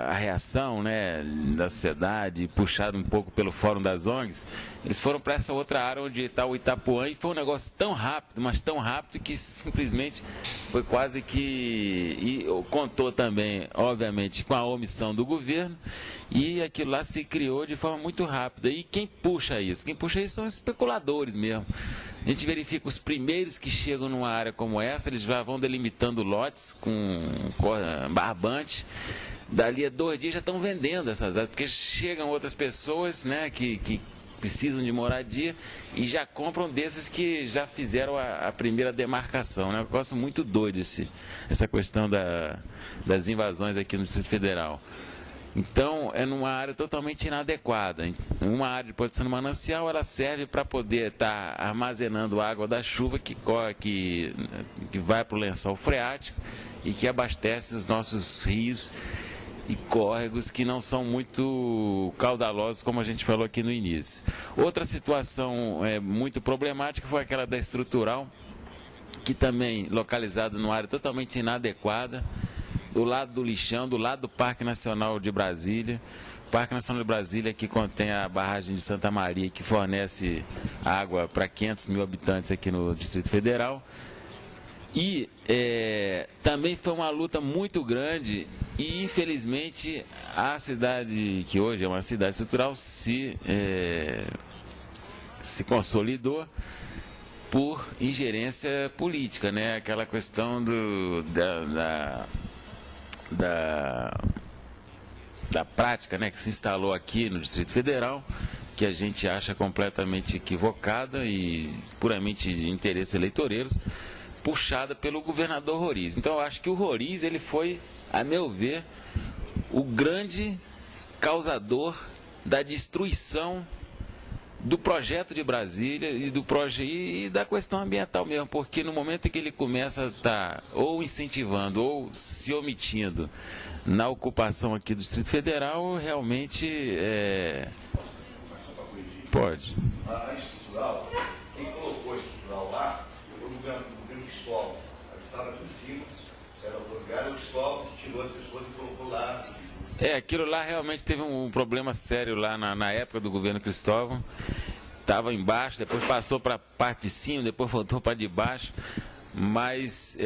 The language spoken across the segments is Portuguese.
a reação, né, da sociedade, puxado um pouco pelo Fórum das ONGs, eles foram para essa outra área onde está o Itapuã e foi um negócio tão rápido, mas tão rápido que simplesmente foi quase que... E contou também, obviamente, com a omissão do governo e aquilo lá se criou de forma muito rápida. E quem puxa isso? Quem puxa isso são os especuladores mesmo. A gente verifica os primeiros que chegam numa área como essa, eles já vão delimitando lotes com barbante. Dali a 2 dias já estão vendendo essas áreas, porque chegam outras pessoas, né, que precisam de moradia e já compram desses que já fizeram a primeira demarcação. Né? Um negócio muito doido essa questão das invasões aqui no Distrito Federal. Então, é numa área totalmente inadequada. Uma área de produção de manancial, ela serve para poder estar armazenando água da chuva que vai para o lençol freático e que abastece os nossos rios e córregos que não são muito caudalosos, como a gente falou aqui no início. Outra situação muito problemática foi aquela da estrutural, que também localizada numa área totalmente inadequada, do lado do lixão, do lado do Parque Nacional de Brasília. O Parque Nacional de Brasília, que contém a barragem de Santa Maria, que fornece água para 500 mil habitantes aqui no Distrito Federal. E também foi uma luta muito grande e, infelizmente, a cidade, que hoje é uma cidade estrutural, se consolidou por ingerência política, né? Aquela questão da prática, né, que se instalou aqui no Distrito Federal, que a gente acha completamente equivocada e puramente de interesses eleitoreiros, puxada pelo governador Roriz. Então eu acho que o Roriz, ele foi, a meu ver, o grande causador da destruição do projeto de Brasília e da questão ambiental mesmo, porque no momento em que ele começa a estar ou incentivando ou se omitindo na ocupação aqui do Distrito Federal, realmente pode. A estrutural, quem colocou a estrutural lá foi o governo Cristóvão. Ela estava aqui em cima, era o lugar, o Cristóvão que tirou as pessoas e colocou lá. Aquilo lá realmente teve um problema sério lá na época do governo Cristóvão. Estava embaixo, depois passou para a parte de cima, depois voltou para de baixo. Mas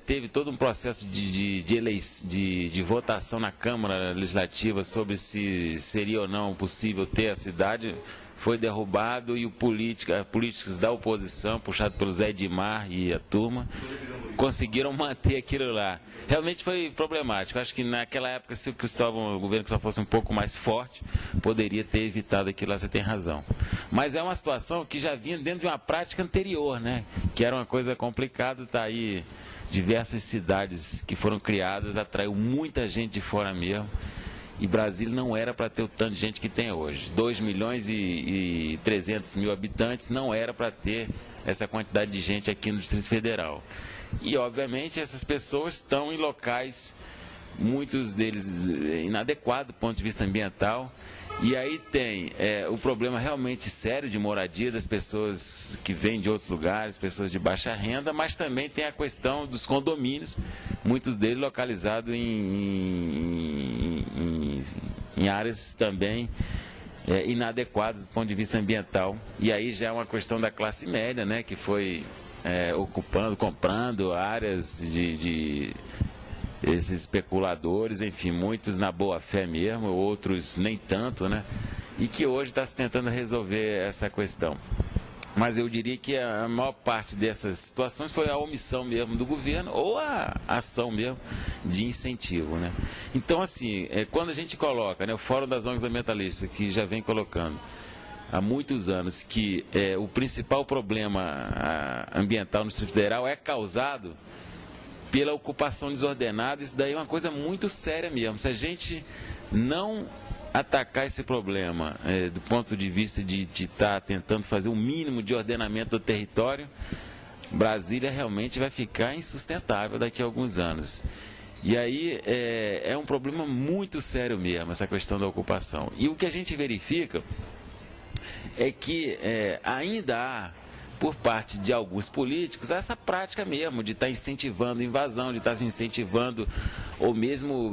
teve todo um processo de votação na Câmara Legislativa sobre se seria ou não possível ter a cidade. Foi derrubado e políticos da oposição, puxado pelo Zé Edmar e a turma, conseguiram manter aquilo lá. Realmente foi problemático. Acho que naquela época, se o governo Cristóvão fosse um pouco mais forte, poderia ter evitado aquilo lá, você tem razão. Mas é uma situação que já vinha dentro de uma prática anterior, né? Que era uma coisa complicada, está aí diversas cidades que foram criadas, atraiu muita gente de fora mesmo. E Brasília não era para ter o tanto de gente que tem hoje. 2 milhões e 300 mil habitantes não era para ter essa quantidade de gente aqui no Distrito Federal. E, obviamente, essas pessoas estão em locais, muitos deles inadequados do ponto de vista ambiental. E aí tem o problema realmente sério de moradia das pessoas que vêm de outros lugares, pessoas de baixa renda, mas também tem a questão dos condomínios, muitos deles localizados em áreas também inadequadas do ponto de vista ambiental. E aí já é uma questão da classe média, né, que foi comprando áreas de esses especuladores, enfim, muitos na boa fé mesmo, outros nem tanto, né? E que hoje está se tentando resolver essa questão. Mas eu diria que a maior parte dessas situações foi a omissão mesmo do governo ou a ação mesmo de incentivo, né? Então, assim, quando a gente coloca, né, o Fórum das ONGs Ambientalistas, que já vem colocando há muitos anos que o principal problema ambiental no Distrito Federal é causado pela ocupação desordenada, isso daí é uma coisa muito séria mesmo. Se a gente não atacar esse problema do ponto de vista de estar tentando fazer o mínimo de ordenamento do território, Brasília realmente vai ficar insustentável daqui a alguns anos. E aí é um problema muito sério mesmo, essa questão da ocupação. E o que a gente verifica é que ainda há, por parte de alguns políticos, essa prática mesmo de estar incentivando invasão, de estar se incentivando ou mesmo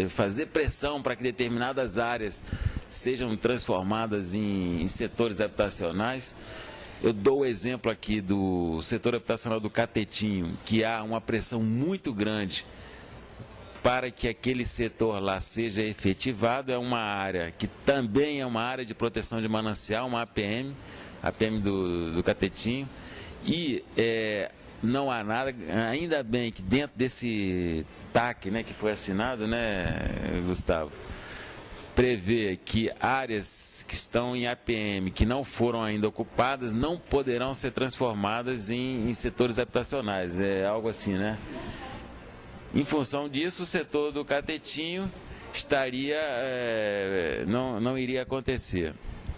fazer pressão para que determinadas áreas sejam transformadas em setores habitacionais. Eu dou o exemplo aqui do setor habitacional do Catetinho, que há uma pressão muito grande para que aquele setor lá seja efetivado. É uma área que também é uma área de proteção de manancial, uma APM do Catetinho, e não há nada, ainda bem que dentro desse TAC, né, que foi assinado, né, Gustavo, prevê que áreas que estão em APM, que não foram ainda ocupadas, não poderão ser transformadas em setores habitacionais. É algo assim, né? Em função disso, o setor do Catetinho não iria acontecer.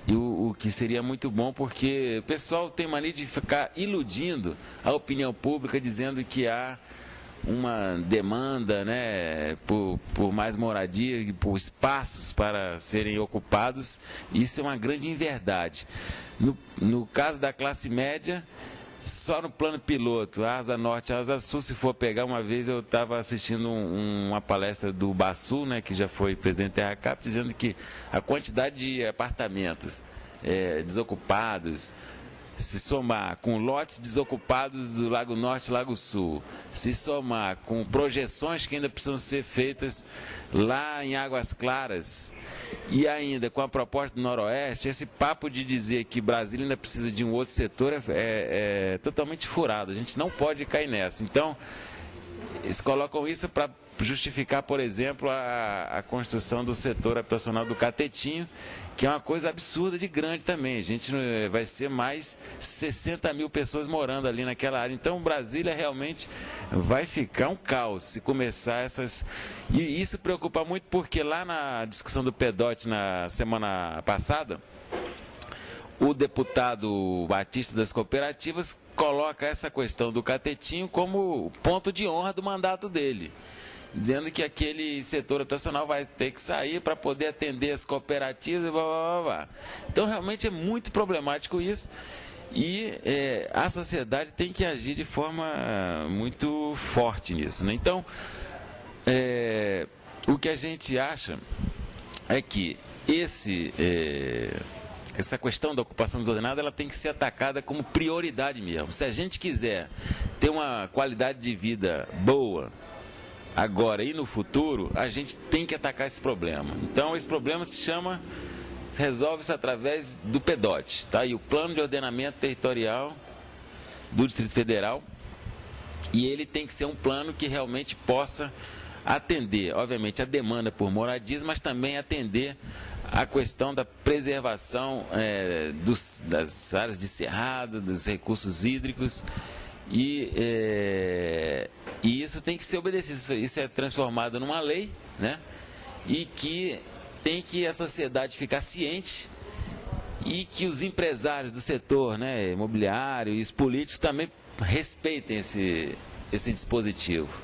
E o que seria muito bom, porque o pessoal tem mania de ficar iludindo a opinião pública, dizendo que há uma demanda, né, por mais moradia, por espaços para serem ocupados. Isso é uma grande inverdade. No caso da classe média, só no plano piloto, Asa Norte, Asa Sul, se for pegar, uma vez eu estava assistindo uma palestra do Bassu, né, que já foi presidente da RACAP, dizendo que a quantidade de apartamentos desocupados, se somar com lotes desocupados do Lago Norte e Lago Sul, se somar com projeções que ainda precisam ser feitas lá em Águas Claras, e ainda com a proposta do Noroeste, esse papo de dizer que Brasília ainda precisa de um outro setor é totalmente furado. A gente não pode cair nessa. Então, eles colocam isso para justificar, por exemplo, a construção do setor habitacional do Catetinho, que é uma coisa absurda de grande também. A gente vai ser mais 60 mil pessoas morando ali naquela área. Então, Brasília realmente vai ficar um caos se começar essas... E isso preocupa muito porque lá na discussão do PEDOT na semana passada, o deputado Batista das Cooperativas coloca essa questão do Catetinho como ponto de honra do mandato dele, dizendo que aquele setor habitacional vai ter que sair para poder atender as cooperativas e blá, blá, blá, blá. Então, realmente é muito problemático isso, e a sociedade tem que agir de forma muito forte nisso, né? Então, o que a gente acha é que essa questão da ocupação desordenada, ela tem que ser atacada como prioridade mesmo. Se a gente quiser ter uma qualidade de vida boa agora e no futuro, a gente tem que atacar esse problema. Então, esse problema resolve-se através do PEDOT, tá? E o Plano de Ordenamento Territorial do Distrito Federal, e ele tem que ser um plano que realmente possa atender, obviamente, a demanda por moradias, mas também atender a questão da preservação das áreas de cerrado, dos recursos hídricos, e isso tem que ser obedecido. Isso é transformado numa lei, né? E que tem que a sociedade ficar ciente, e que os empresários do setor, né, imobiliário, e os políticos também respeitem esse dispositivo.